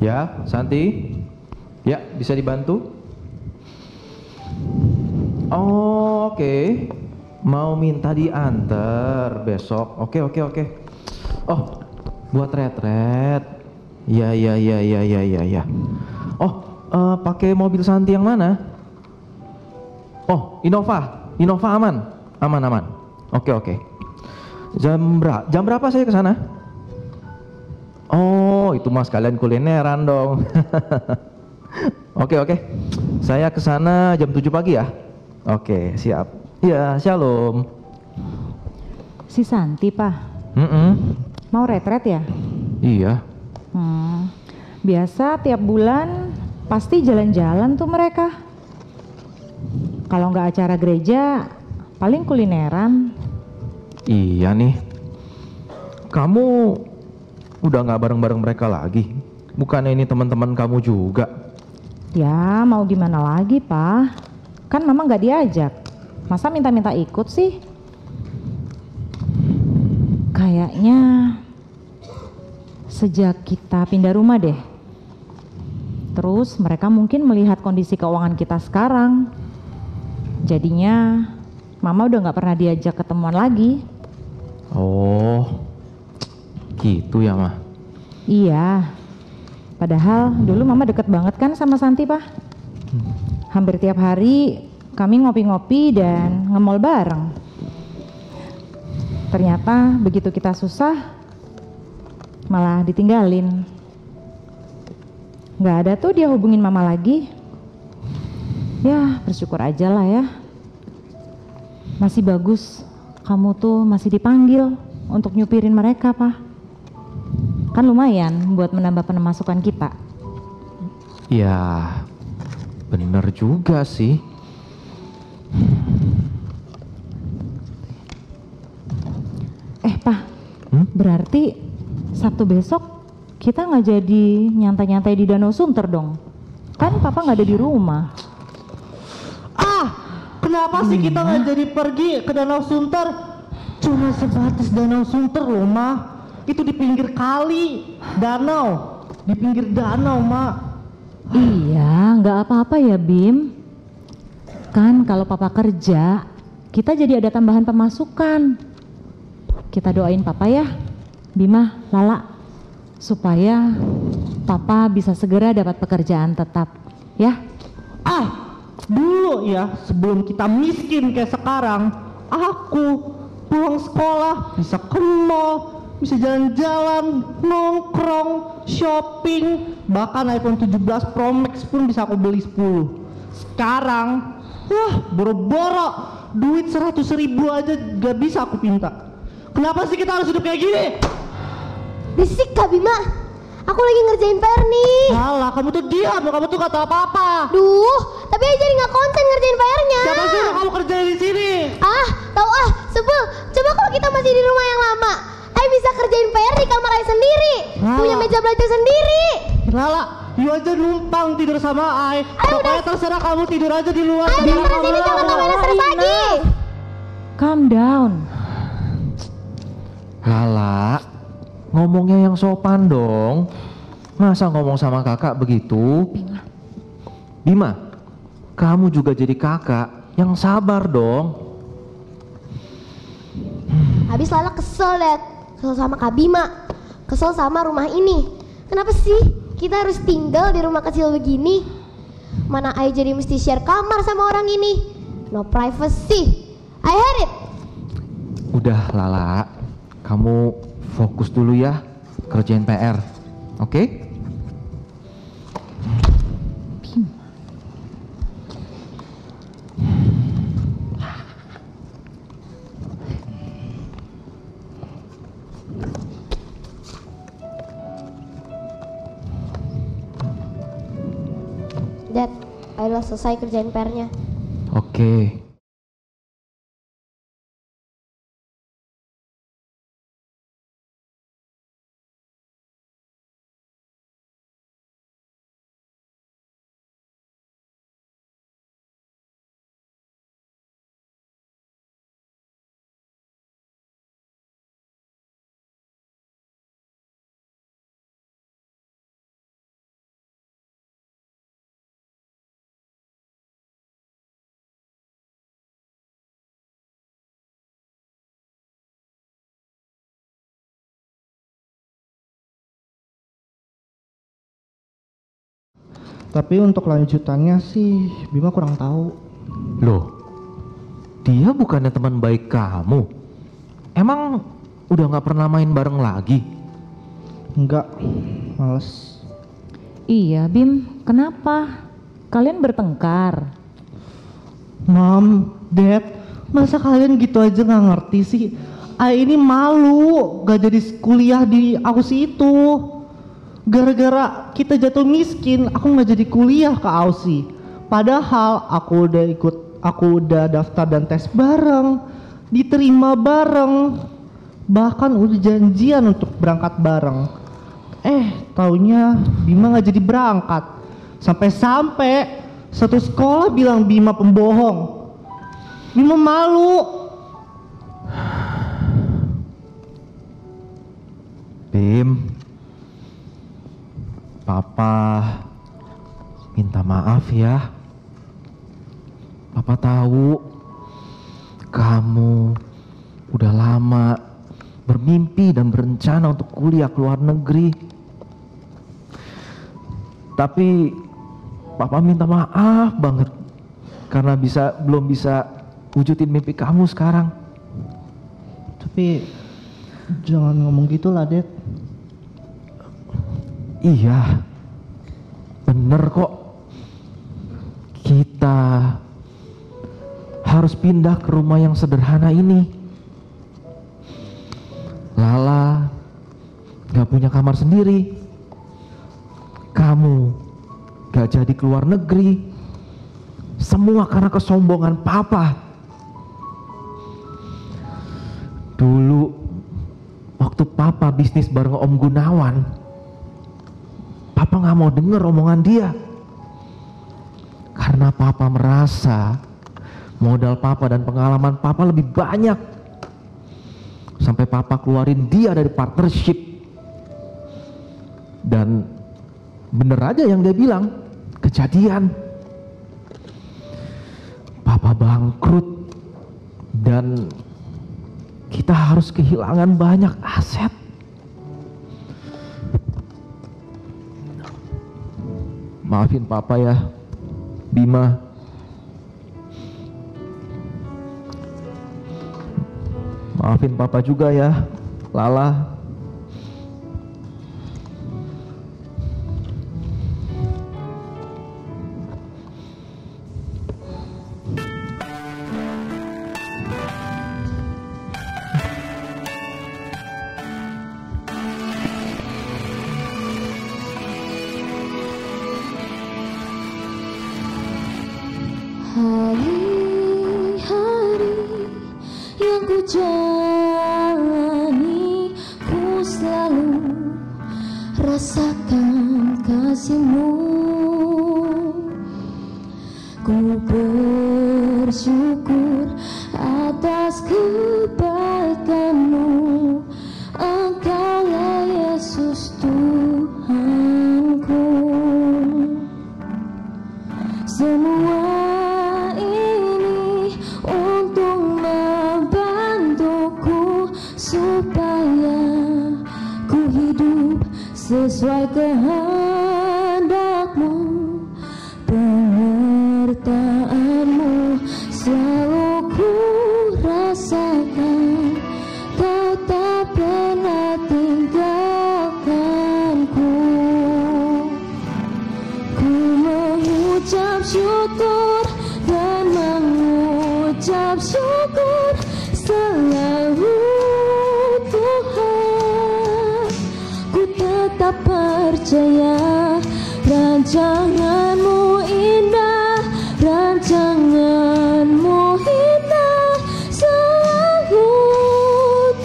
Ya, Santi. Ya, bisa dibantu? Oh, oke. Mau minta diantar besok. Oke, oke, oke. Oh, buat retret. Ya, ya, ya, ya, ya, ya, ya. Oh, pakai mobil Santi yang mana? Oh, Innova. Innova aman. Aman, aman. Oke, oke. Jam berapa saya ke sana? Oh, itu mas kalian kulineran dong. Oke, oke. Saya ke sana jam 7 pagi ya. Oke, siap. Iya, shalom. Si Santi, Pak. Mau retret ya? Iya. Biasa tiap bulan pasti jalan-jalan tuh mereka. Kalau nggak acara gereja, paling kulineran. Iya nih. Kamu udah nggak bareng-bareng mereka lagi? Bukannya ini teman-teman kamu juga? Ya, mau gimana lagi, Pak? Kan Mama nggak diajak. Masa minta-minta ikut sih? Kayaknya sejak kita pindah rumah deh. Terus mereka mungkin melihat kondisi keuangan kita sekarang. Jadinya Mama udah nggak pernah diajak ketemuan lagi. Oh, gitu ya, Mah? Iya. Padahal dulu Mama deket banget kan sama Santi, Pak. Hampir tiap hari kami ngopi-ngopi dan nge-mall bareng. Ternyata begitu kita susah, malah ditinggalin. Nggak ada tuh dia hubungin Mama lagi. Ya, bersyukur aja lah ya. Masih bagus kamu tuh masih dipanggil untuk nyupirin mereka, Pak. Kan lumayan buat menambah pemasukan kita. Ya, bener juga sih. Pak, berarti Sabtu besok kita nggak jadi nyantai-nyantai di Danau Sunter dong? Kan Papa nggak ada di rumah. Kenapa sih kita nggak jadi pergi ke Danau Sunter? Cuma sebatas Danau Sunter loh, Ma. Itu di pinggir kali, danau. Di pinggir danau, Ma. Iya, nggak apa-apa ya, Bim. Kan kalau Papa kerja, kita jadi ada tambahan pemasukan. Kita doain Papa ya, Bima, Lala, supaya Papa bisa segera dapat pekerjaan tetap, ya. Dulu ya, sebelum kita miskin kayak sekarang, aku pulang sekolah bisa ke mall, bisa jalan-jalan, nongkrong, shopping, bahkan iPhone 17 Pro Max pun bisa aku beli 10. Sekarang, boro-boro duit 100.000 aja gak bisa aku minta. Kenapa sih kita harus hidup kayak gini? Berisik Kak Bima, aku lagi ngerjain PR nih. Alah, kamu tuh diam, kamu tuh gak tahu apa-apa. Duh, tapi aja jadi nggak konsen ngerjain PR-nya. Siapa suruh kamu kerjain di sini? Tahu sebel. Coba kalau kita masih di rumah yang lama, bisa kerjain PR di kamar Ai sendiri, punya meja belajar sendiri. Lala, you aja numpang tidur sama Ai. Pokoknya terserah kamu tidur aja di luar. Ayo jangan sini, jangan tambahin stres lagi. Calm down. Lala, ngomongnya yang sopan dong. Masa ngomong sama kakak begitu? Bima, kamu juga jadi kakak yang sabar dong. Habis Lala kesel deh, kesel sama Kak Bima, kesel sama rumah ini. Kenapa sih kita harus tinggal di rumah kecil begini? Mana Ai jadi mesti share kamar sama orang ini? No privacy. I hate it. Udah Lala, kamu fokus dulu ya kerjain PR, oke? Dad, ayolah selesai kerjain PR-nya. Oke. Tapi untuk lanjutannya sih Bima kurang tahu. Loh, dia bukannya teman baik kamu? Emang udah nggak pernah main bareng lagi? Enggak, males. Iya Bim, kenapa? Kalian bertengkar? Mom, Dad, masa kalian gitu aja nggak ngerti sih? Ai ini malu gak jadi kuliah di Aussie itu. Gara-gara kita jatuh miskin, aku nggak jadi kuliah ke Aussie. Padahal aku udah daftar dan tes bareng, diterima bareng, bahkan udah janjian untuk berangkat bareng. Taunya Bima nggak jadi berangkat. Sampai-sampai satu sekolah bilang Bima pembohong. Bima malu. Bim, Papa minta maaf ya. Papa tahu kamu udah lama bermimpi dan berencana untuk kuliah ke luar negeri. Tapi Papa minta maaf banget karena belum bisa wujudin mimpi kamu sekarang. Tapi jangan ngomong gitu lah, Dad. Iya, bener kok. Kita harus pindah ke rumah yang sederhana ini. Lala gak punya kamar sendiri. Kamu gak jadi keluar negeri. Semua karena kesombongan Papa. Dulu waktu Papa bisnis bareng Om Gunawan, Papa gak mau denger omongan dia. Karena Papa merasa modal Papa dan pengalaman Papa lebih banyak. Sampai Papa keluarin dia dari partnership. Dan bener aja yang dia bilang, kejadian. Papa bangkrut dan kita harus kehilangan banyak aset. Maafin Papa ya, Bima. Maafin Papa juga ya, Lala. Hari-hari yang ku jalani, ku selalu rasakan kasih-Mu. Ku bersyukur atas kebaikan-Mu. Engkaulah Yesus Tuhanku. Semua sesuai kehendak-Mu, penyertaan-Mu selalu ku rasakan. Kau tak pernah tinggalkanku. Ku mengucap syukur dan mengucap syukur selalu, tak percaya rancangan-Mu indah, rancangan-Mu indah selalu,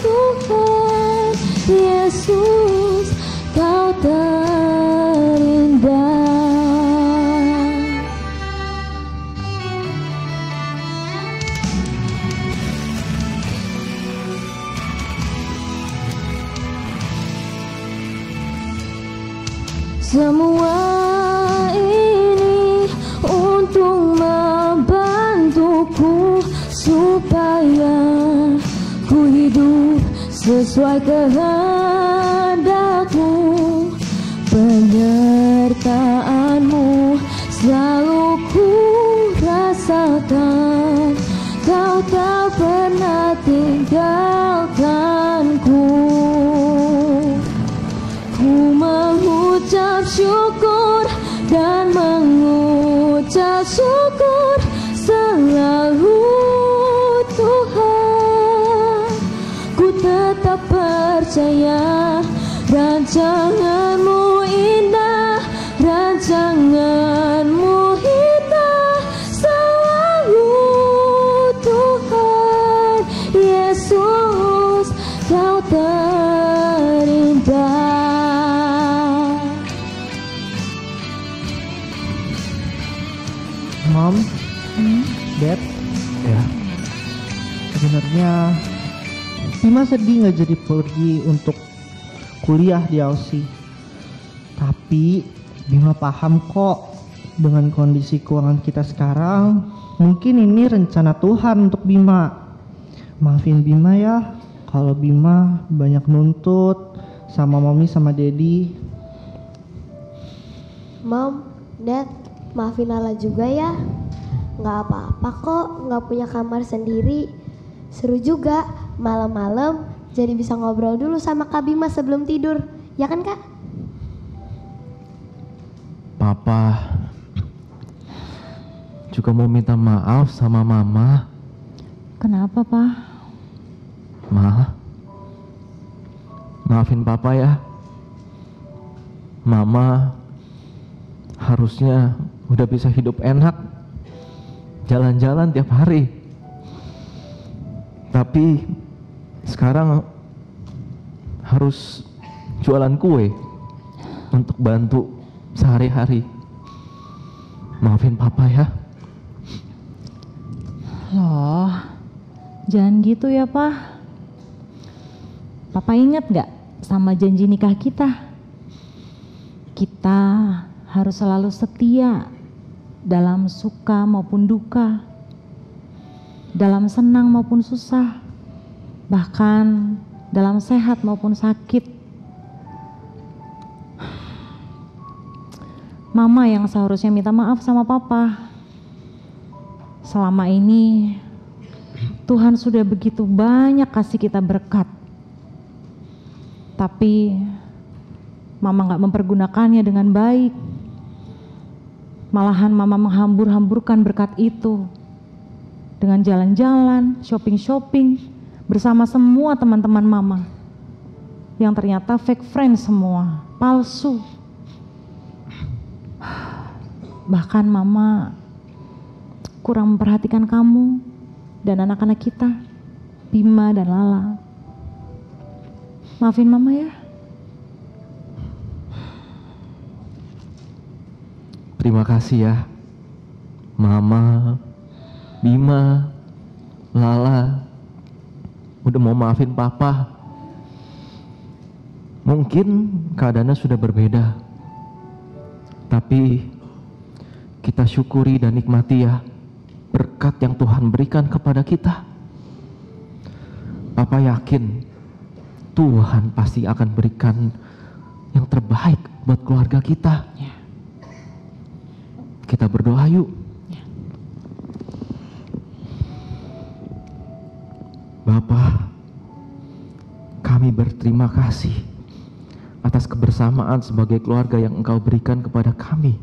Tuhan Yesus, Kau terindah. Semua ini untuk membantuku supaya ku hidup sesuai kehendak-Mu. Penyertaan-Mu ku rasakan Kau tak pernah tinggalkanku. Ku mengucap syukur dan mengucap syukur selalu Tuhan. Ku tetap percaya rancangan-Mu indah, rancangan-Mu indah selalu Tuhan. Yesus, Kau terindah. Mom, Dad, Ya, sebenarnya Bima sedih nggak jadi pergi untuk kuliah di Aussie. Tapi Bima paham kok dengan kondisi keuangan kita sekarang, mungkin ini rencana Tuhan untuk Bima. Maafin Bima ya kalau Bima banyak nuntut sama Mami sama Daddy. Mom, Dad, maafin Lala juga ya. Nggak apa-apa kok, nggak punya kamar sendiri. Seru juga, malam-malam jadi bisa ngobrol dulu sama Kak Bima sebelum tidur. Ya kan, Kak? Papa juga mau minta maaf sama Mama. Kenapa, Pak? Maafin Papa ya. Mama harusnya udah bisa hidup enak, jalan-jalan tiap hari. Tapi sekarang harus jualan kue untuk bantu sehari-hari. Maafin Papa ya. Loh, jangan gitu ya, Pak. Papa ingat gak sama janji nikah kita? Kita harus selalu setia dalam suka maupun duka, dalam senang maupun susah, bahkan dalam sehat maupun sakit. Mama yang seharusnya minta maaf sama Papa. Selama ini Tuhan sudah begitu banyak kasih kita berkat, tapi Mama gak mempergunakannya dengan baik. Malahan Mama menghambur-hamburkan berkat itu dengan jalan-jalan, shopping-shopping bersama semua teman-teman Mama yang ternyata fake friend semua, palsu. Bahkan Mama kurang memperhatikan kamu dan anak-anak kita, Bima dan Lala. Maafin Mama ya. Terima kasih ya Mama, Bima, Lala udah mau maafin Papa. Mungkin keadaannya sudah berbeda, tapi kita syukuri dan nikmati ya berkat yang Tuhan berikan kepada kita. Papa yakin Tuhan pasti akan berikan yang terbaik buat keluarga kita. Kita berdoa yuk. Bapa, kami berterima kasih atas kebersamaan sebagai keluarga yang Engkau berikan kepada kami.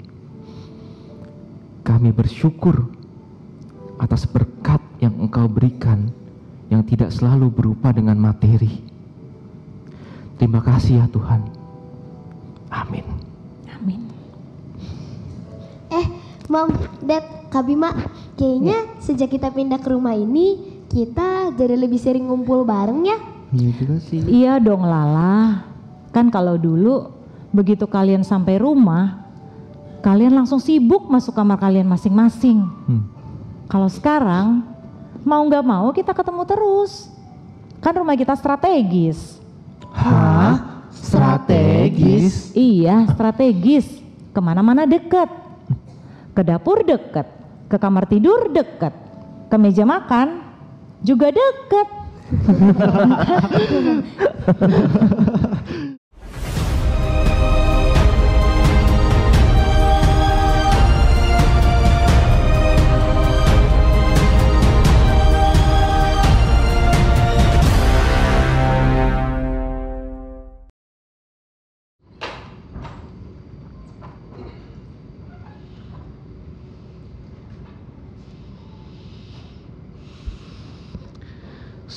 Kami bersyukur atas berkat yang Engkau berikan yang tidak selalu berupa dengan materi. Terima kasih ya Tuhan. Amin. Amin. Mom, Dad, Kak Bima, kayaknya sejak kita pindah ke rumah ini, kita jadi lebih sering ngumpul bareng ya? Iya juga sih. Iya dong Lala. Kan kalau dulu begitu kalian sampai rumah, kalian langsung sibuk masuk kamar kalian masing-masing. Kalau sekarang mau nggak mau kita ketemu terus. Kan rumah kita strategis. Hah? Strategis? Iya, strategis. Kemana-mana deket. Ke dapur deket, ke kamar tidur deket, ke meja makan juga deket.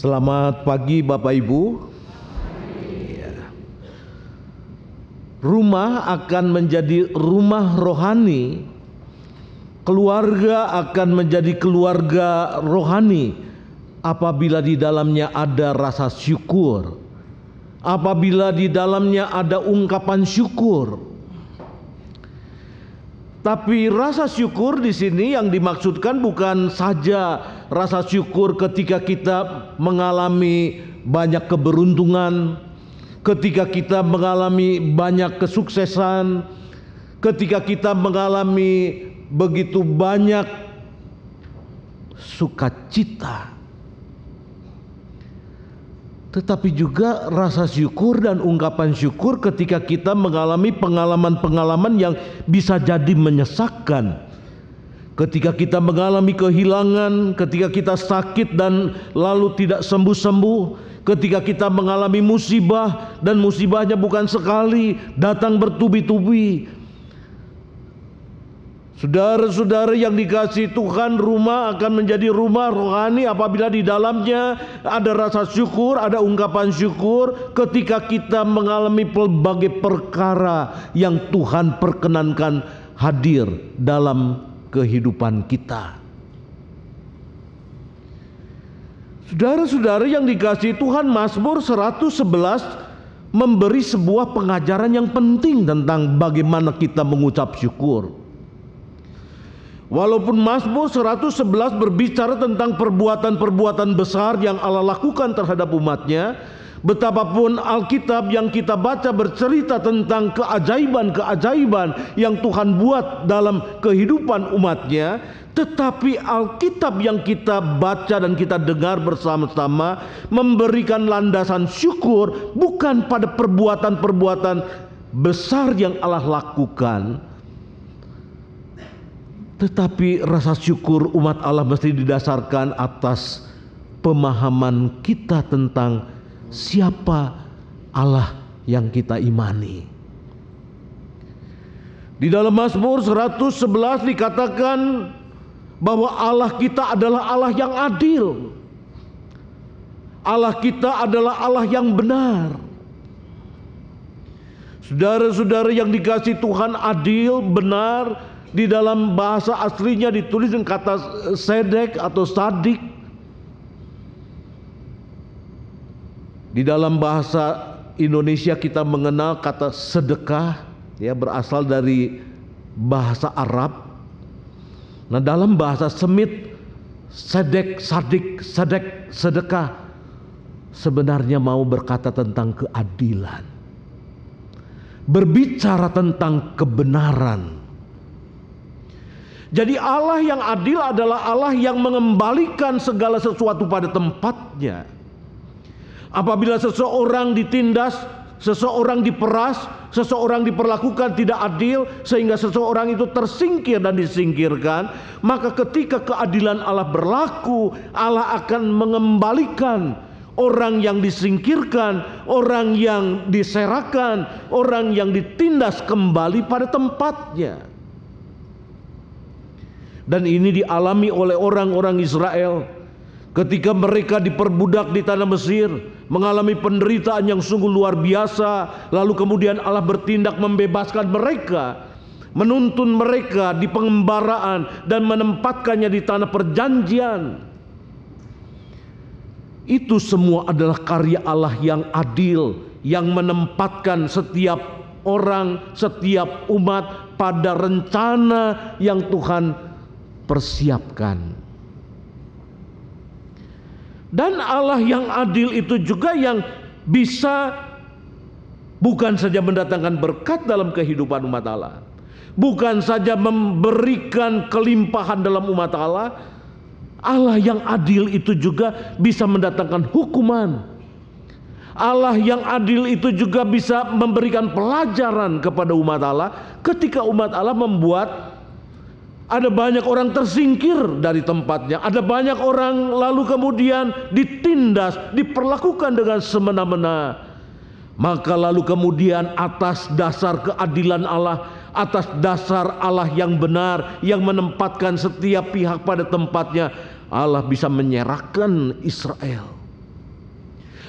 Selamat pagi Bapak Ibu. Ya. Rumah akan menjadi rumah rohani, keluarga akan menjadi keluarga rohani apabila di dalamnya ada rasa syukur, apabila di dalamnya ada ungkapan syukur. Tapi rasa syukur di sini yang dimaksudkan bukan saja rasa syukur ketika kita mengalami banyak keberuntungan, ketika kita mengalami banyak kesuksesan, ketika kita mengalami begitu banyak sukacita. Tetapi juga rasa syukur dan ungkapan syukur ketika kita mengalami pengalaman-pengalaman yang bisa jadi menyesakkan. Ketika kita mengalami kehilangan, ketika kita sakit dan lalu tidak sembuh-sembuh, ketika kita mengalami musibah dan musibahnya bukan sekali, datang bertubi-tubi. Saudara-saudara yang dikasihi Tuhan, rumah akan menjadi rumah rohani apabila di dalamnya ada rasa syukur, ada ungkapan syukur ketika kita mengalami berbagai perkara yang Tuhan perkenankan hadir dalam kehidupan kita. Saudara-saudara yang dikasihi Tuhan, Mazmur 111 memberi sebuah pengajaran yang penting tentang bagaimana kita mengucap syukur. Walaupun Mazmur 111 berbicara tentang perbuatan-perbuatan besar yang Allah lakukan terhadap umatnya, betapapun Alkitab yang kita baca bercerita tentang keajaiban-keajaiban yang Tuhan buat dalam kehidupan umatnya, tetapi Alkitab yang kita baca dan kita dengar bersama-sama memberikan landasan syukur bukan pada perbuatan-perbuatan besar yang Allah lakukan, tetapi rasa syukur umat Allah mesti didasarkan atas pemahaman kita tentang siapa Allah yang kita imani. Di dalam Mazmur 111 dikatakan bahwa Allah kita adalah Allah yang adil. Allah kita adalah Allah yang benar. Saudara-saudara yang dikasihi Tuhan, adil, benar, di dalam bahasa aslinya ditulis dengan kata sedek atau sadik. Di dalam bahasa Indonesia kita mengenal kata sedekah, ya, berasal dari bahasa Arab. Nah, dalam bahasa Semit, sedek, sadik, sedek, sedekah sebenarnya mau berkata tentang keadilan, berbicara tentang kebenaran. Jadi Allah yang adil adalah Allah yang mengembalikan segala sesuatu pada tempatnya. Apabila seseorang ditindas, seseorang diperas, seseorang diperlakukan tidak adil sehingga seseorang itu tersingkir dan disingkirkan, maka ketika keadilan Allah berlaku, Allah akan mengembalikan orang yang disingkirkan, orang yang diserahkan, orang yang ditindas kembali pada tempatnya. Dan ini dialami oleh orang-orang Israel ketika mereka diperbudak di tanah Mesir, mengalami penderitaan yang sungguh luar biasa. Lalu kemudian Allah bertindak membebaskan mereka, menuntun mereka di pengembaraan dan menempatkannya di tanah perjanjian. Itu semua adalah karya Allah yang adil, yang menempatkan setiap orang, setiap umat pada rencana yang Tuhan persiapkan. Dan Allah yang adil itu juga yang bisa bukan saja mendatangkan berkat dalam kehidupan umat Allah, bukan saja memberikan kelimpahan dalam umat Allah. Allah yang adil itu juga bisa mendatangkan hukuman. Allah yang adil itu juga bisa memberikan pelajaran kepada umat Allah ketika umat Allah membuat ada banyak orang tersingkir dari tempatnya, ada banyak orang lalu kemudian ditindas, diperlakukan dengan semena-mena. Maka lalu kemudian atas dasar keadilan Allah, atas dasar Allah yang benar, yang menempatkan setiap pihak pada tempatnya, Allah bisa menyerahkan Israel.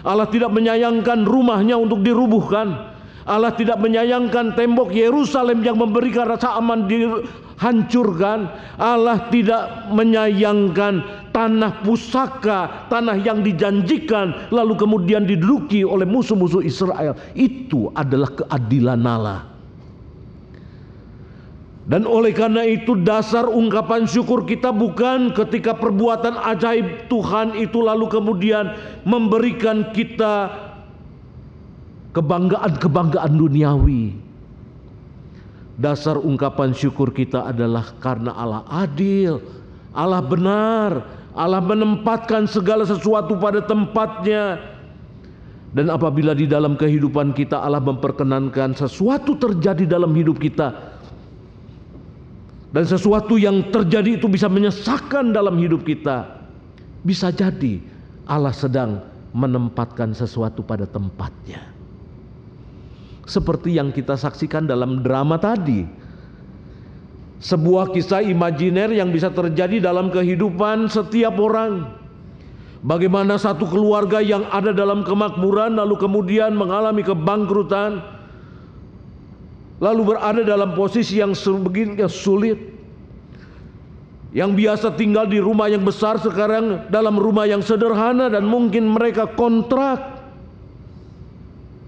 Allah tidak menyayangkan rumahnya untuk dirubuhkan. Allah tidak menyayangkan tembok Yerusalem yang memberikan rasa aman dihancurkan. Allah tidak menyayangkan tanah pusaka, tanah yang dijanjikan lalu kemudian diduduki oleh musuh-musuh Israel. Itu adalah keadilan Allah. Dan oleh karena itu dasar ungkapan syukur kita bukan ketika perbuatan ajaib Tuhan itu lalu kemudian memberikan kita kebanggaan-kebanggaan duniawi. Dasar ungkapan syukur kita adalah karena Allah adil, Allah benar, Allah menempatkan segala sesuatu pada tempatnya. Dan apabila di dalam kehidupan kita Allah memperkenankan sesuatu terjadi dalam hidup kita, dan sesuatu yang terjadi itu bisa menyesakkan dalam hidup kita, bisa jadi Allah sedang menempatkan sesuatu pada tempatnya. Seperti yang kita saksikan dalam drama tadi, sebuah kisah imajiner yang bisa terjadi dalam kehidupan setiap orang. Bagaimana satu keluarga yang ada dalam kemakmuran lalu kemudian mengalami kebangkrutan, lalu berada dalam posisi yang sebegini sulit. Yang biasa tinggal di rumah yang besar sekarang dalam rumah yang sederhana, dan mungkin mereka kontrak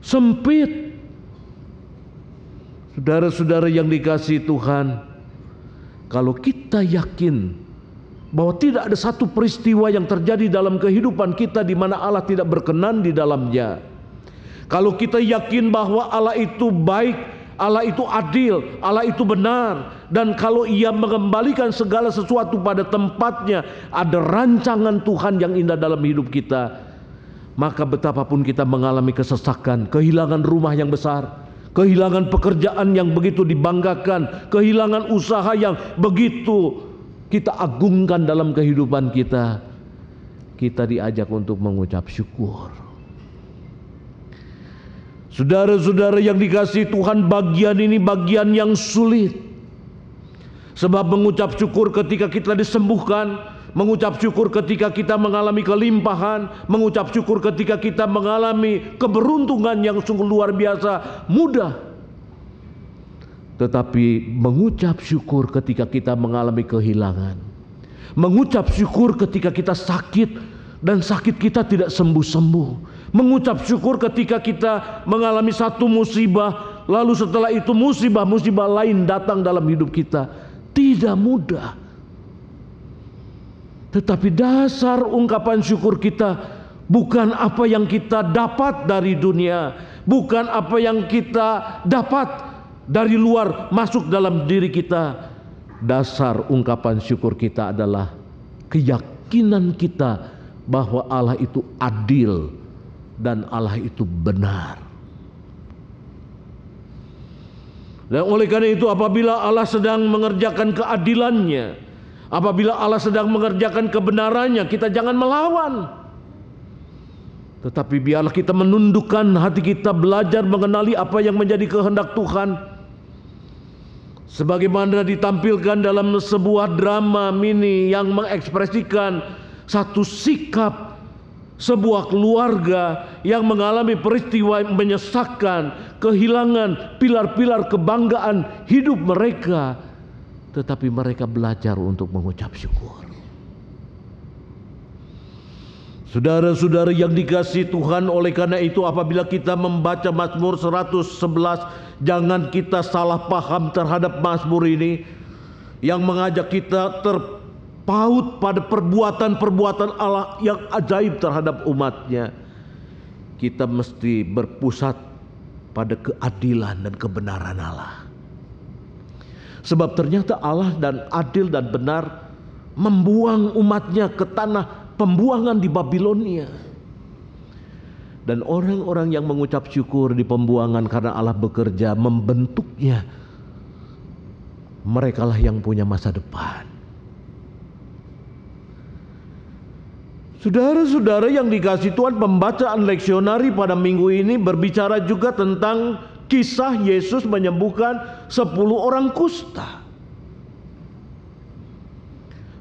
sempit. Saudara-saudara yang dikasihi Tuhan, kalau kita yakin bahwa tidak ada satu peristiwa yang terjadi dalam kehidupan kita di mana Allah tidak berkenan di dalamnya, kalau kita yakin bahwa Allah itu baik, Allah itu adil, Allah itu benar, dan kalau Ia mengembalikan segala sesuatu pada tempatnya, ada rancangan Tuhan yang indah dalam hidup kita, maka betapapun kita mengalami kesesakan, kehilangan rumah yang besar, kehilangan pekerjaan yang begitu dibanggakan, kehilangan usaha yang begitu kita agungkan dalam kehidupan kita, kita diajak untuk mengucap syukur. Saudara-saudara yang dikasihi Tuhan, bagian ini bagian yang sulit. Sebab mengucap syukur ketika kita disembuhkan, mengucap syukur ketika kita mengalami kelimpahan, mengucap syukur ketika kita mengalami keberuntungan yang sungguh luar biasa mudah. Tetapi mengucap syukur ketika kita mengalami kehilangan, mengucap syukur ketika kita sakit dan sakit kita tidak sembuh-sembuh, mengucap syukur ketika kita mengalami satu musibah, lalu setelah itu musibah-musibah lain datang dalam hidup kita, tidak mudah. Tetapi dasar ungkapan syukur kita bukan apa yang kita dapat dari dunia, bukan apa yang kita dapat dari luar masuk dalam diri kita. Dasar ungkapan syukur kita adalah keyakinan kita bahwa Allah itu adil dan Allah itu benar. Dan oleh karena itu apabila Allah sedang mengerjakan keadilannya, apabila Allah sedang mengerjakan kebenarannya, kita jangan melawan. Tetapi biarlah kita menundukkan hati kita, belajar mengenali apa yang menjadi kehendak Tuhan. Sebagaimana ditampilkan dalam sebuah drama mini yang mengekspresikan satu sikap sebuah keluarga yang mengalami peristiwa yang menyesakkan, kehilangan pilar-pilar kebanggaan hidup mereka, tetapi mereka belajar untuk mengucap syukur. Saudara-saudara yang dikasihi Tuhan, oleh karena itu apabila kita membaca Mazmur 111, jangan kita salah paham terhadap Mazmur ini yang mengajak kita terpaut pada perbuatan-perbuatan Allah yang ajaib terhadap umatnya. Kita mesti berpusat pada keadilan dan kebenaran Allah. Sebab ternyata Allah dan adil dan benar membuang umatnya ke tanah pembuangan di Babilonia. Dan orang-orang yang mengucap syukur di pembuangan karena Allah bekerja membentuknya, merekalah yang punya masa depan. Saudara-saudara yang dikasihi Tuhan, pembacaan leksionari pada minggu ini berbicara juga tentang kisah Yesus menyembuhkan 10 orang kusta.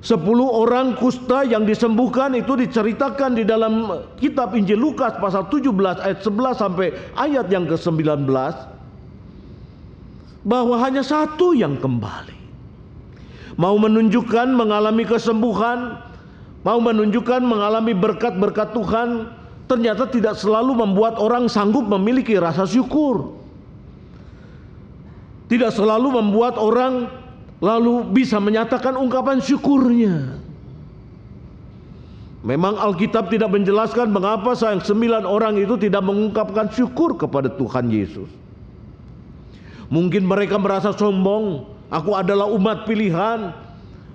10 orang kusta yang disembuhkan itu diceritakan di dalam kitab Injil Lukas pasal 17 ayat 11 sampai ayat yang ke-19, bahwa hanya satu yang kembali. Mau menunjukkan mengalami kesembuhan, mau menunjukkan mengalami berkat-berkat Tuhan, ternyata tidak selalu membuat orang sanggup memiliki rasa syukur. Tidak selalu membuat orang lalu bisa menyatakan ungkapan syukurnya. Memang Alkitab tidak menjelaskan mengapa 9 orang itu tidak mengungkapkan syukur kepada Tuhan Yesus. Mungkin mereka merasa sombong, aku adalah umat pilihan.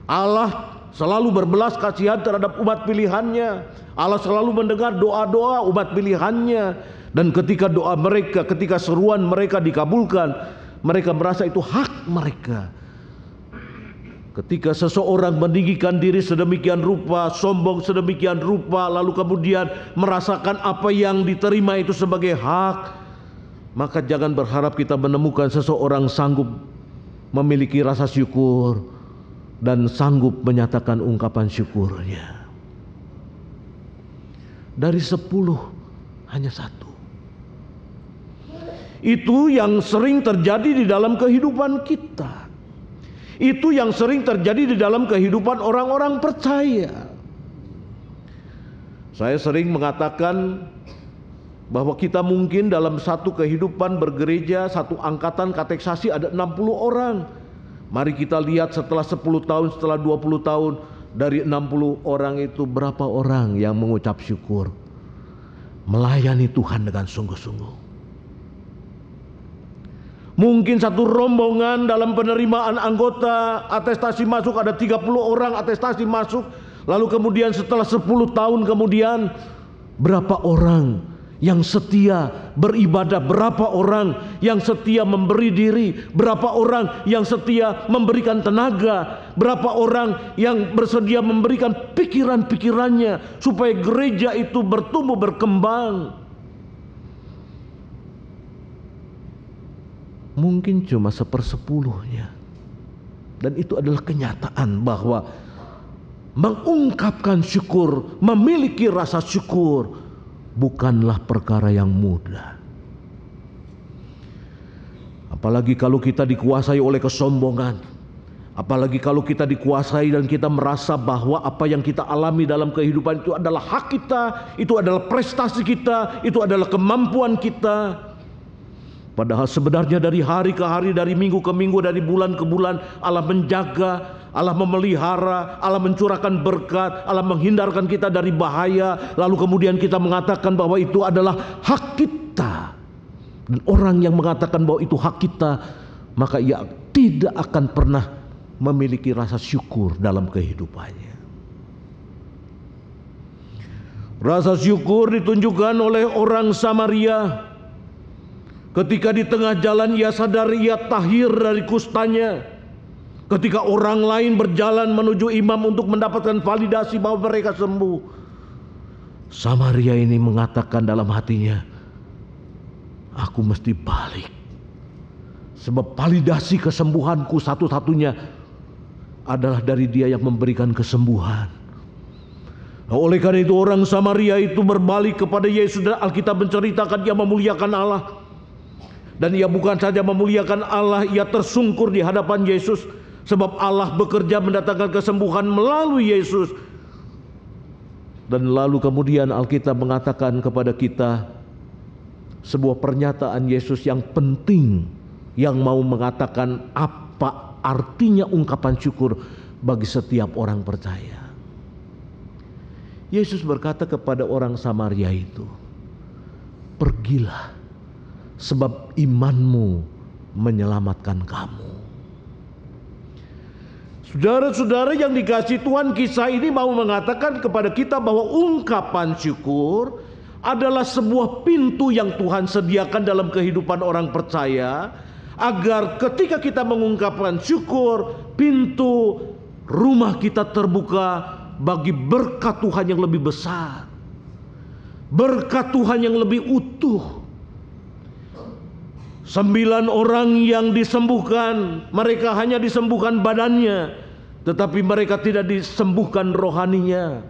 Allah selalu berbelas kasihan terhadap umat pilihannya. Allah selalu mendengar doa-doa umat pilihannya. Dan ketika doa mereka, ketika seruan mereka dikabulkan, mereka merasa itu hak mereka. Ketika seseorang meninggikan diri sedemikian rupa, sombong sedemikian rupa, lalu kemudian merasakan apa yang diterima itu sebagai hak, maka jangan berharap kita menemukan seseorang sanggup memiliki rasa syukur dan sanggup menyatakan ungkapan syukurnya. Dari 10 hanya 1. Itu yang sering terjadi di dalam kehidupan kita. Itu yang sering terjadi di dalam kehidupan orang-orang percaya. Saya sering mengatakan bahwa kita mungkin dalam satu kehidupan bergereja, satu angkatan kateksasi ada 60 orang. Mari kita lihat setelah 10 tahun, setelah 20 tahun, dari 60 orang itu berapa orang yang mengucap syukur, melayani Tuhan dengan sungguh-sungguh. Mungkin satu rombongan dalam penerimaan anggota atestasi masuk ada 30 orang atestasi masuk. Lalu kemudian setelah 10 tahun kemudian berapa orang yang setia beribadah, berapa orang yang setia memberi diri, berapa orang yang setia memberikan tenaga, berapa orang yang bersedia memberikan pikiran-pikirannya supaya gereja itu bertumbuh berkembang. Mungkin cuma 1/10-nya. Dan itu adalah kenyataan bahwa mengungkapkan syukur, memiliki rasa syukur bukanlah perkara yang mudah. Apalagi kalau kita dikuasai oleh kesombongan. Apalagi kalau kita dikuasai dan kita merasa bahwa apa yang kita alami dalam kehidupan itu adalah hak kita, itu adalah prestasi kita, itu adalah kemampuan kita. Padahal sebenarnya dari hari ke hari, dari minggu ke minggu, dari bulan ke bulan, Allah menjaga, Allah memelihara, Allah mencurahkan berkat, Allah menghindarkan kita dari bahaya. Lalu kemudian kita mengatakan bahwa itu adalah hak kita. Dan orang yang mengatakan bahwa itu hak kita, maka ia tidak akan pernah memiliki rasa syukur dalam kehidupannya. Rasa syukur ditunjukkan oleh orang Samaria. Ketika di tengah jalan ia sadar ia tahir dari kustanya. Ketika orang lain berjalan menuju imam untuk mendapatkan validasi bahwa mereka sembuh, Samaria ini mengatakan dalam hatinya, aku mesti balik. Sebab validasi kesembuhanku satu-satunya adalah dari Dia yang memberikan kesembuhan. Oleh karena itu orang Samaria itu berbalik kepada Yesus, dan Alkitab menceritakan ia memuliakan Allah. Dan ia bukan saja memuliakan Allah, ia tersungkur di hadapan Yesus. Sebab Allah bekerja mendatangkan kesembuhan melalui Yesus. Dan lalu kemudian Alkitab mengatakan kepada kita sebuah pernyataan Yesus yang penting, yang mau mengatakan apa artinya ungkapan syukur bagi setiap orang percaya. Yesus berkata kepada orang Samaria itu, pergilah, sebab imanmu menyelamatkan kamu. Saudara-saudara yang dikasihi Tuhan, kisah ini mau mengatakan kepada kita bahwa ungkapan syukur adalah sebuah pintu yang Tuhan sediakan dalam kehidupan orang percaya, agar ketika kita mengungkapkan syukur, pintu rumah kita terbuka bagi berkat Tuhan yang lebih besar, berkat Tuhan yang lebih utuh. 9 orang yang disembuhkan, mereka hanya disembuhkan badannya, tetapi mereka tidak disembuhkan rohaninya.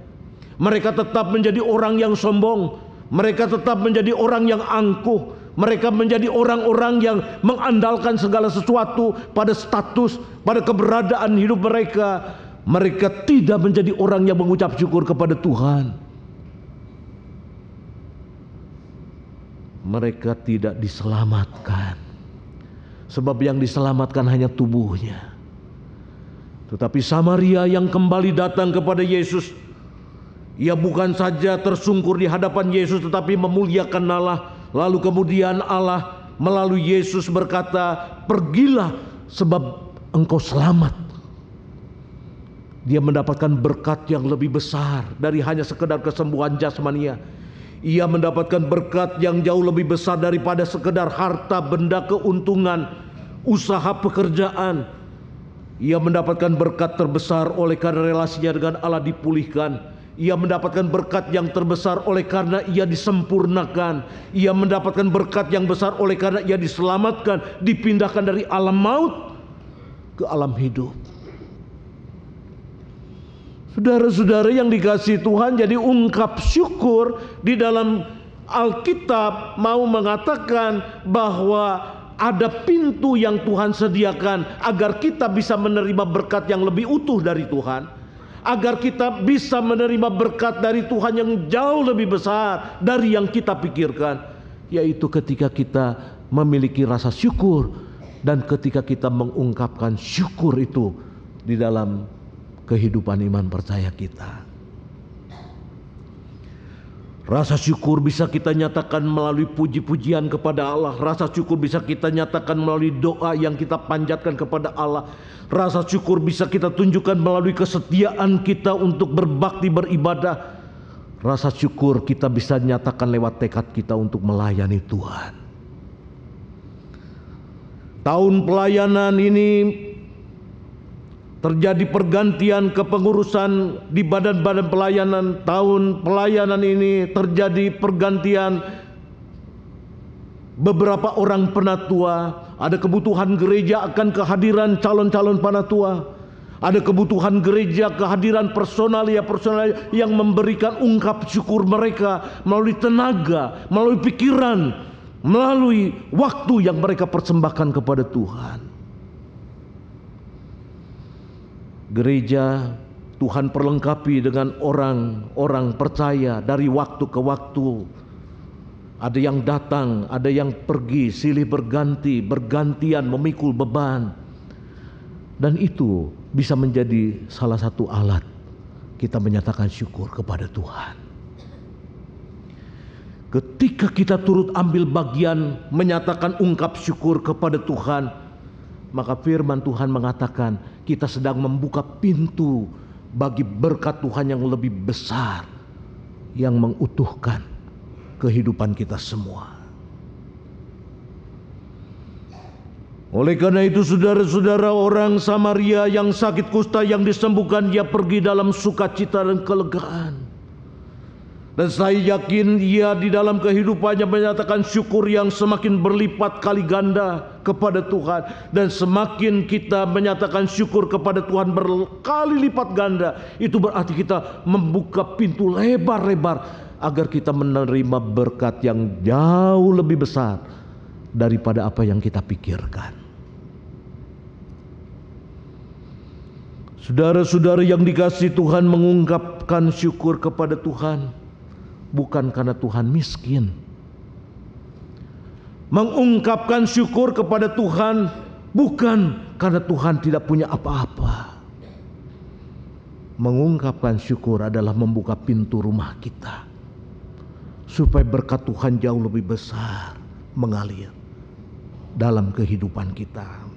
Mereka tetap menjadi orang yang sombong, mereka tetap menjadi orang yang angkuh, mereka menjadi orang-orang yang mengandalkan segala sesuatu pada status, pada keberadaan hidup mereka. Mereka tidak menjadi orang yang mengucap syukur kepada Tuhan. Mereka tidak diselamatkan, sebab yang diselamatkan hanya tubuhnya. Tetapi Samaria yang kembali datang kepada Yesus, ia bukan saja tersungkur di hadapan Yesus, tetapi memuliakan Allah. Lalu kemudian Allah melalui Yesus berkata, "Pergilah sebab engkau selamat." Dia mendapatkan berkat yang lebih besar dari hanya sekedar kesembuhan jasmania. Ia mendapatkan berkat yang jauh lebih besar daripada sekedar harta, benda, keuntungan, usaha, pekerjaan. Ia mendapatkan berkat terbesar oleh karena relasinya dengan Allah dipulihkan. Ia mendapatkan berkat yang terbesar oleh karena ia disempurnakan. Ia mendapatkan berkat yang besar oleh karena ia diselamatkan, dipindahkan dari alam maut ke alam hidup. Saudara-saudara yang dikasihi Tuhan, jadi ungkap syukur di dalam Alkitab mau mengatakan bahwa ada pintu yang Tuhan sediakan agar kita bisa menerima berkat yang lebih utuh dari Tuhan, agar kita bisa menerima berkat dari Tuhan yang jauh lebih besar dari yang kita pikirkan, yaitu ketika kita memiliki rasa syukur dan ketika kita mengungkapkan syukur itu di dalam kehidupan iman percaya kita. Rasa syukur bisa kita nyatakan melalui puji-pujian kepada Allah. Rasa syukur bisa kita nyatakan melalui doa yang kita panjatkan kepada Allah. Rasa syukur bisa kita tunjukkan melalui kesetiaan kita untuk berbakti beribadah. Rasa syukur kita bisa nyatakan lewat tekad kita untuk melayani Tuhan. Tahun pelayanan ini terjadi pergantian kepengurusan di badan-badan pelayanan. Tahun pelayanan ini terjadi pergantian beberapa orang penatua. Ada kebutuhan gereja akan kehadiran calon-calon penatua. Ada kebutuhan gereja kehadiran personal yang memberikan ungkap syukur mereka melalui tenaga, melalui pikiran, melalui waktu yang mereka persembahkan kepada Tuhan. Gereja Tuhan perlengkapi dengan orang-orang percaya dari waktu ke waktu. Ada yang datang, ada yang pergi, silih berganti, bergantian memikul beban. Dan itu bisa menjadi salah satu alat kita menyatakan syukur kepada Tuhan. Ketika kita turut ambil bagian menyatakan ungkap syukur kepada Tuhan, maka firman Tuhan mengatakan kita sedang membuka pintu bagi berkat Tuhan yang lebih besar, yang mengutuhkan kehidupan kita semua. Oleh karena itu saudara-saudara, orang Samaria yang sakit kusta yang disembuhkan, dia pergi dalam sukacita dan kelegaan. Dan saya yakin ia di dalam kehidupannya menyatakan syukur yang semakin berlipat kali ganda kepada Tuhan. Dan semakin kita menyatakan syukur kepada Tuhan berkali lipat ganda, itu berarti kita membuka pintu lebar-lebar agar kita menerima berkat yang jauh lebih besar daripada apa yang kita pikirkan. Saudara-saudara yang dikasihi Tuhan, mengungkapkan syukur kepada Tuhan bukan karena Tuhan miskin. Mengungkapkan syukur kepada Tuhan bukan karena Tuhan tidak punya apa-apa. Mengungkapkan syukur adalah membuka pintu rumah kita supaya berkat Tuhan jauh lebih besar mengalir dalam kehidupan kita.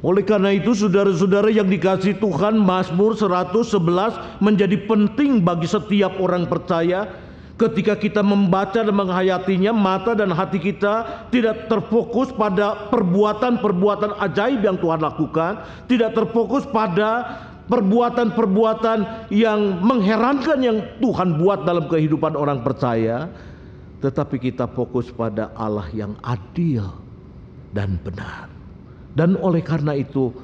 Oleh karena itu saudara-saudara yang dikasihi Tuhan, Mazmur 111 menjadi penting bagi setiap orang percaya. Ketika kita membaca dan menghayatinya, mata dan hati kita tidak terfokus pada perbuatan-perbuatan ajaib yang Tuhan lakukan, tidak terfokus pada perbuatan-perbuatan yang mengherankan yang Tuhan buat dalam kehidupan orang percaya, tetapi kita fokus pada Allah yang adil dan benar. Dan oleh karena itu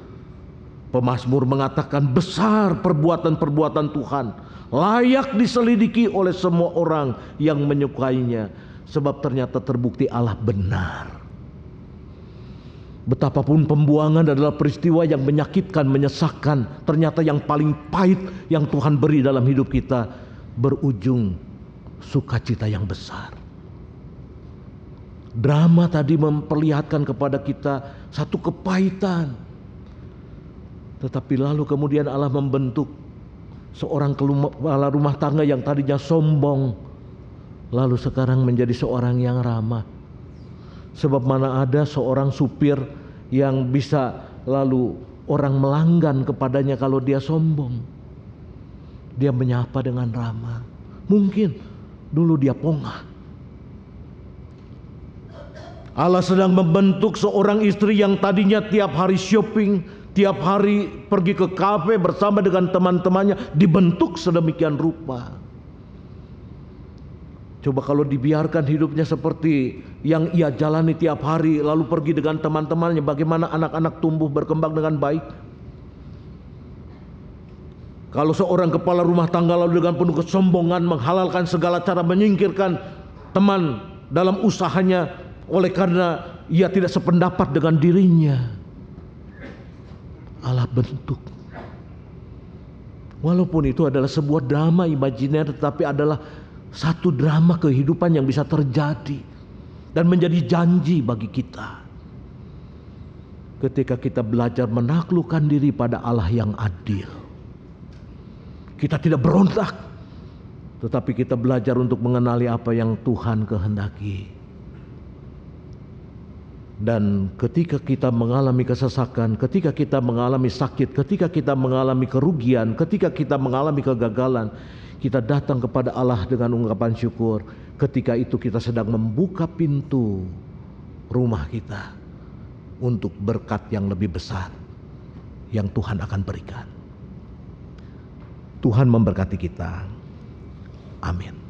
Pemazmur mengatakan besar perbuatan-perbuatan Tuhan, layak diselidiki oleh semua orang yang menyukainya, sebab ternyata terbukti Allah benar. Betapapun pembuangan adalah peristiwa yang menyakitkan, menyesakkan, ternyata yang paling pahit yang Tuhan beri dalam hidup kita berujung sukacita yang besar. Drama tadi memperlihatkan kepada kita satu kepahitan, tetapi lalu kemudian Allah membentuk seorang kepala rumah tangga yang tadinya sombong, lalu sekarang menjadi seorang yang ramah. Sebab mana ada seorang supir yang bisa lalu orang melanggan kepadanya kalau dia sombong. Dia menyapa dengan ramah. Mungkin dulu dia pongah. Allah sedang membentuk seorang istri yang tadinya tiap hari shopping, tiap hari pergi ke kafe bersama dengan teman-temannya, dibentuk sedemikian rupa. Coba kalau dibiarkan hidupnya seperti yang ia jalani tiap hari, lalu pergi dengan teman-temannya, bagaimana anak-anak tumbuh berkembang dengan baik? Kalau seorang kepala rumah tangga lalu dengan penuh kesombongan menghalalkan segala cara menyingkirkan teman dalam usahanya oleh karena ia tidak sependapat dengan dirinya, Allah bentuk. Walaupun itu adalah sebuah drama imajiner, tetapi adalah satu drama kehidupan yang bisa terjadi dan menjadi janji bagi kita ketika kita belajar menaklukkan diri pada Allah yang adil. Kita tidak berontak, tetapi kita belajar untuk mengenali apa yang Tuhan kehendaki. Dan ketika kita mengalami kesesakan, ketika kita mengalami sakit, ketika kita mengalami kerugian, ketika kita mengalami kegagalan, kita datang kepada Allah dengan ungkapan syukur. Ketika itu kita sedang membuka pintu rumah kita untuk berkat yang lebih besar yang Tuhan akan berikan. Tuhan memberkati kita. Amin.